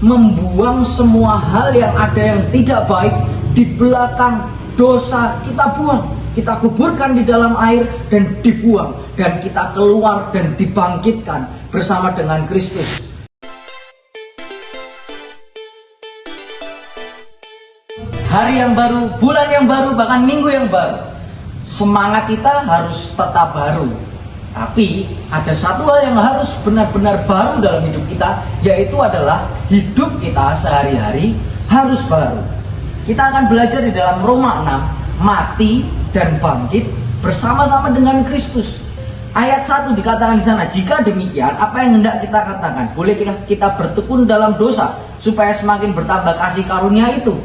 membuang semua hal yang ada yang tidak baik di belakang dosa, kita buang, kita kuburkan di dalam air dan dibuang, dan kita keluar dan dibangkitkan bersama dengan Kristus. Hari yang baru, bulan yang baru, bahkan minggu yang baru, semangat kita harus tetap baru. Tapi ada satu hal yang harus benar-benar baru dalam hidup kita, yaitu adalah hidup kita sehari-hari harus baru. Kita akan belajar di dalam Roma 6, mati dan bangkit bersama-sama dengan Kristus. Ayat 1 dikatakan di sana, jika demikian, apa yang hendak kita katakan? Boleh kita bertekun dalam dosa supaya semakin bertambah kasih karunia itu?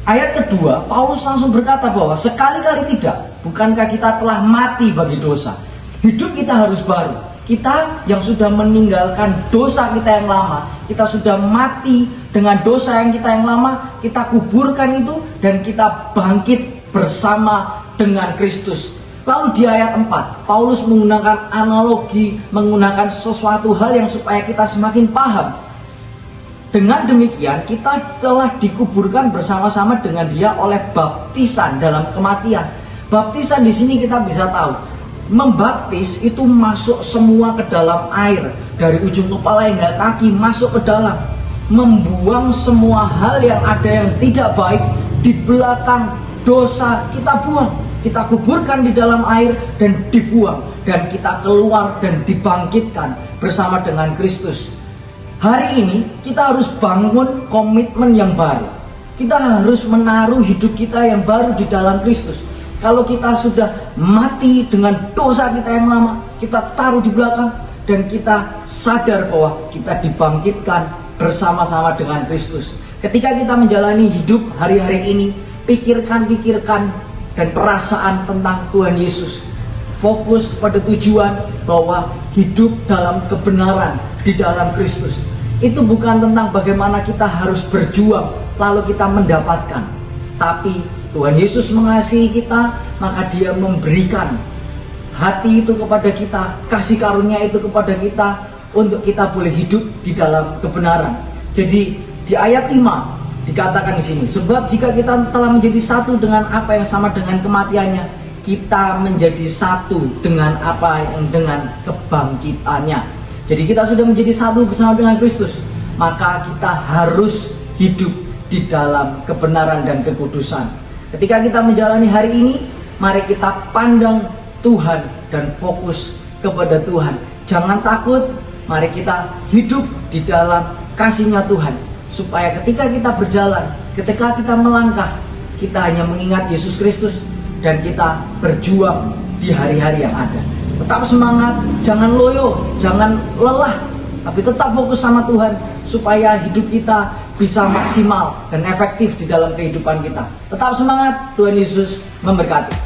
Ayat kedua, Paulus langsung berkata bahwa sekali-kali tidak, bukankah kita telah mati bagi dosa? Hidup kita harus baru. Kita yang sudah meninggalkan dosa kita yang lama, kita sudah mati dengan dosa yang kita yang lama, kita kuburkan itu dan kita bangkit bersama dengan Kristus. Lalu di ayat 4, Paulus menggunakan analogi, menggunakan sesuatu hal yang supaya kita semakin paham. Dengan demikian kita telah dikuburkan bersama-sama dengan Dia oleh baptisan dalam kematian. Baptisan di sini kita bisa tahu, membaptis itu masuk semua ke dalam air, dari ujung kepala hingga kaki masuk ke dalam, membuang semua hal yang ada yang tidak baik di belakang dosa, kita buang, kita kuburkan di dalam air dan dibuang, dan kita keluar dan dibangkitkan bersama dengan Kristus. Hari ini kita harus bangun komitmen yang baru. Kita harus menaruh hidup kita yang baru di dalam Kristus. Kalau kita sudah mati dengan dosa kita yang lama, kita taruh di belakang dan kita sadar bahwa kita dibangkitkan bersama-sama dengan Kristus. Ketika kita menjalani hidup hari-hari ini, pikirkan dan perasaan tentang Tuhan Yesus. Fokus kepada tujuan bahwa hidup dalam kebenaran di dalam Kristus. Itu bukan tentang bagaimana kita harus berjuang lalu kita mendapatkan, tapi Tuhan Yesus mengasihi kita, maka Dia memberikan hati itu kepada kita, kasih karunia itu kepada kita, untuk kita boleh hidup di dalam kebenaran. Jadi di ayat 5 dikatakan di sini, sebab jika kita telah menjadi satu dengan apa yang sama dengan kematiannya, kita menjadi satu dengan apa yang dengan kebangkitannya. Jadi kita sudah menjadi satu bersama dengan Kristus, maka kita harus hidup di dalam kebenaran dan kekudusan. Ketika kita menjalani hari ini, mari kita pandang Tuhan dan fokus kepada Tuhan. Jangan takut, mari kita hidup di dalam kasih-Nya Tuhan, supaya ketika kita berjalan, ketika kita melangkah, kita hanya mengingat Yesus Kristus dan kita berjuang di hari-hari yang ada. Tetap semangat, jangan loyo, jangan lelah, tapi tetap fokus sama Tuhan supaya hidup kita bisa maksimal dan efektif di dalam kehidupan kita. Tetap semangat, Tuhan Yesus memberkati.